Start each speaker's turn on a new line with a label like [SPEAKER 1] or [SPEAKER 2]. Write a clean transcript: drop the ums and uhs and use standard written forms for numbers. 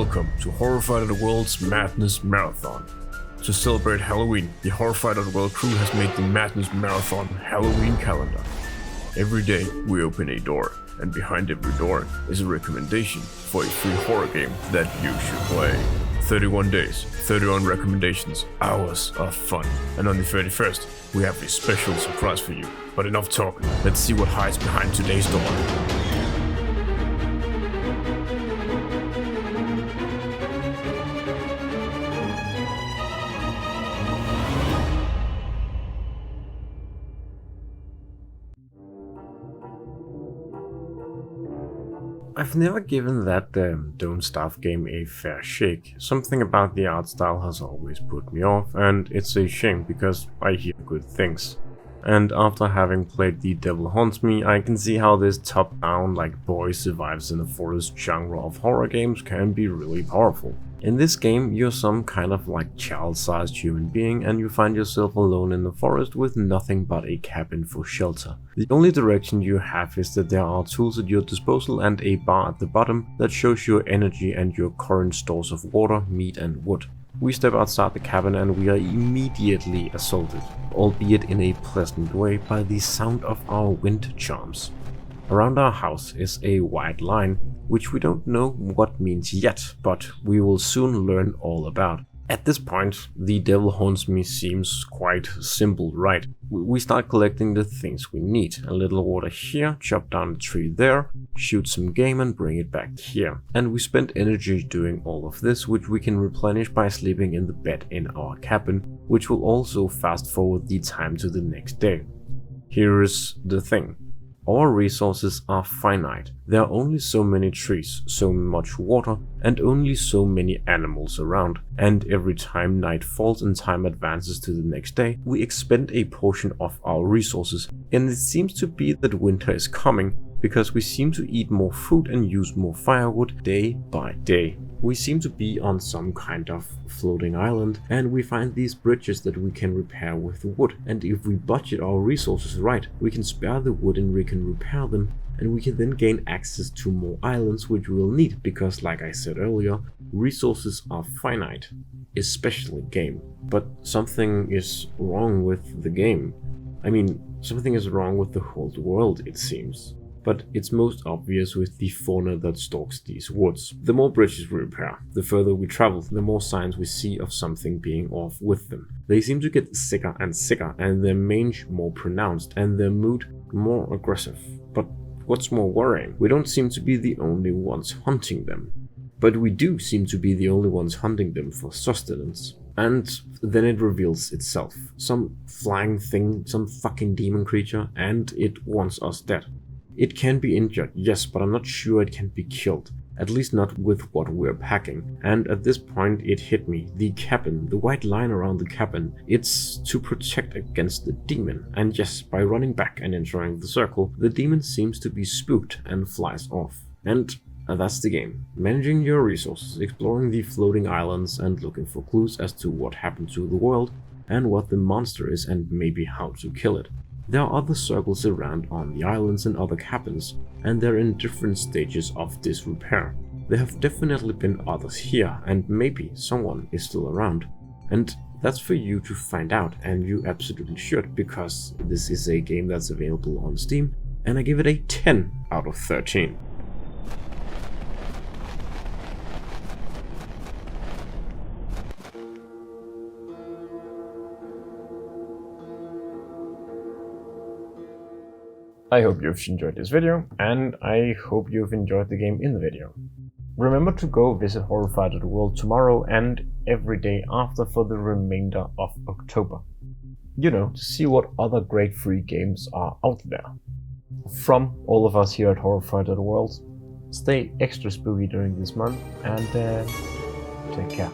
[SPEAKER 1] Welcome to Horrify.world's Madness Marathon. To celebrate Halloween, the Horrify.world crew has made the Madness Marathon Halloween calendar. Every day we open a door, and behind every door is a recommendation for a free horror game that you should play. 31 days, 31 recommendations, hours of fun. And on the 31st, we have a special surprise for you. But enough talk, let's see what hides behind today's door. I've never given that Don't Starve game a fair shake. Something about the art style has always put me off, and it's a shame because I hear good things. And after having played The Devil Haunts Me, I can see how this top-down, like boy survives in a forest genre of horror games can be really powerful. In this game, you're some kind of like child-sized human being and you find yourself alone in the forest with nothing but a cabin for shelter. The only direction you have is that there are tools at your disposal and a bar at the bottom that shows your energy and your current stores of water, meat and wood. We step outside the cabin and we are immediately assaulted, albeit in a pleasant way, by the sound of our wind chimes. Around our house is a white line, which we don't know what means yet, but we will soon learn all about. At this point, The Devil Haunts Me seems quite simple, right? We start collecting the things we need. A little water here, chop down a tree there, shoot some game and bring it back here. And we spend energy doing all of this, which we can replenish by sleeping in the bed in our cabin, which will also fast forward the time to the next day. Here is the thing. Our resources are finite. There are only so many trees, so much water, and only so many animals around. And every time night falls and time advances to the next day, we expend a portion of our resources. And it seems to be that winter is coming, because we seem to eat more food and use more firewood day by day. We seem to be on some kind of floating island, and we find these bridges that we can repair with wood. And if we budget our resources right, we can spare the wood and we can repair them, and we can then gain access to more islands which we'll need, because like I said earlier, resources are finite, especially game. But something is wrong with the game. I mean, something is wrong with the whole world, it seems. But it's most obvious with the fauna that stalks these woods. The more bridges we repair, the further we travel, the more signs we see of something being off with them. They seem to get sicker and sicker, and their mange more pronounced, and their mood more aggressive. But what's more worrying, we don't seem to be the only ones hunting them. But we do seem to be the only ones hunting them for sustenance. And then it reveals itself. Some flying thing, some fucking demon creature, and it wants us dead. It can be injured, yes, but I'm not sure it can be killed. At least not with what we're packing. And at this point it hit me. The cabin, the white line around the cabin, it's to protect against the demon. And yes, by running back and entering the circle, the demon seems to be spooked and flies off. And that's the game. Managing your resources, exploring the floating islands and looking for clues as to what happened to the world and what the monster is and maybe how to kill it. There are other circles around on the islands and other cabins, and they're in different stages of disrepair. There have definitely been others here, and maybe someone is still around. And that's for you to find out, and you absolutely should, because this is a game that's available on Steam, and I give it a 10 out of 13. I hope you've enjoyed this video, and I hope you've enjoyed the game in the video. Remember to go visit Horrify.world tomorrow and every day after for the remainder of October. You know, to see what other great free games are out there. From all of us here at Horrify.world, stay extra spooky during this month and take care.